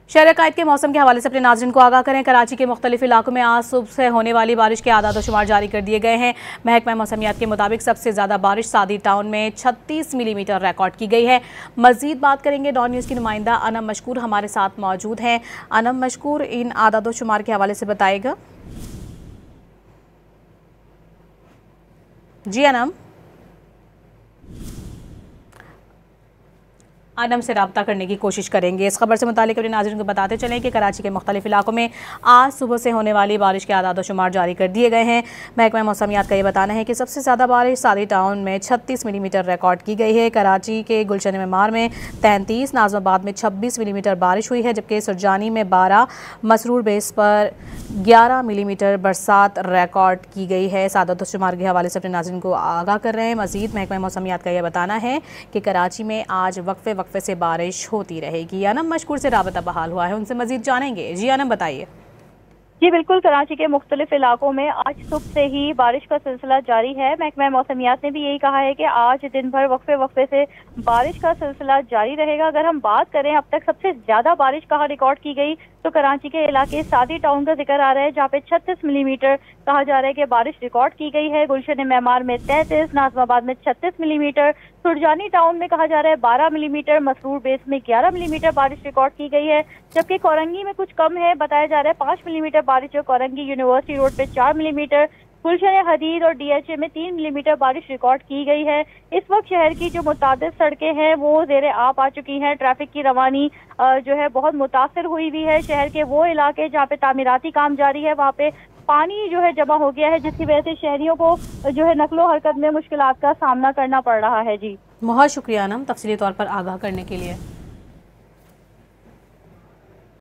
शहर कायद के मौसम के हवाले से अपने नाज़रीन को आगाह करें। कराची के मुख्तलिफ इलाकों में आज सुबह से होने वाली बारिश के आदाद शुमार जारी कर दिए गए हैं। महकमा मौसमियात के मुताबिक सबसे ज़्यादा बारिश सादी टाउन में 36 मिलीमीटर रिकॉर्ड की गई है। मजीद बात करेंगे, डॉन न्यूज़ की नुमाइंदा अनम मशकूर हमारे साथ मौजूद हैं। अनम मशकूर, इन आदाद शुमार के हवाले से बताएगा। जी अनम से रब्ता करने की कोशिश करेंगे। इस खबर से मुतालिक अपने नाज़रीन को बताते चलें कि कराची के मुख्तलिफ इलाकों में आज सुबह से होने वाली बारिश के आदाद शुमार जारी कर दिए गए हैं। महकमा मौसमियात का ये बताना है कि सबसे ज़्यादा बारिश सादी टाउन में 36 मिलीमीटर रिकॉर्ड की गई है। कराची के गुलशन मेमार में 33, नाज़माबाद में 26 मिलीमीटर बारिश हुई है, जबकि सुरजानी में 12, मसरूर बेस पर 11 मिलीमीटर बरसात रिकॉर्ड की गई है। इस आदाद शुमार के हवाले से अपने नाज़रीन को आगाह कर रहे हैं। मज़ीद महकमा मौसमियात का यह बताना है कि कराची में आज वक्फे से बारिश होती रहेगी। अनम मशकूर से राबता बहाल हुआ है, उनसे मजीद जानेंगे। जी अनम, बताइए। जी बिल्कुल, कराची के मुख्तलिफ इलाकों में आज सुबह से ही बारिश का सिलसिला जारी है। महकमा मौसमियात ने भी यही कहा है कि आज दिन भर वक्फे से बारिश का सिलसिला जारी रहेगा। अगर हम बात करें अब तक सबसे ज्यादा बारिश कहाँ रिकॉर्ड की गई, तो कराची के इलाके सादी टाउन का जिक्र आ रहा है, जहाँ पे 36 मिलीमीटर कहा जा रहा है कि बारिश रिकॉर्ड की गई है। गुलशन मेमार में 33, नाज़माबाद में 36 मिलीमीटर, सुरजानी टाउन में कहा जा रहा है 12 मिलीमीटर, मसरूर बेस में 11 मिलीमीटर बारिश रिकॉर्ड की गई है। जबकि कोरंगी में कुछ कम है, बताया जा रहा है 5 मिलीमीटर बारिश जो कोरंगी यूनिवर्सिटी रोड पे 4 मिलीमीटर, गुलशन हदीद और डीएचए में 3 मिलीमीटर बारिश रिकॉर्ड की गई है। इस वक्त शहर की जो मुतादिद सड़कें हैं वो ज़ेरे आब आ चुकी हैं। ट्रैफिक की रवानी जो है बहुत मुतासर हुई है। शहर के वो इलाके जहाँ पे तामीराती काम जारी है वहाँ पे पानी जो है जमा हो गया है, जिसकी वजह से शहरियों को जो है नकलो हरकत में मुश्किलात का सामना करना पड़ रहा है। जी बहुत शुक्रिया अनम, तफसीली तौर पर आगाह करने के लिए।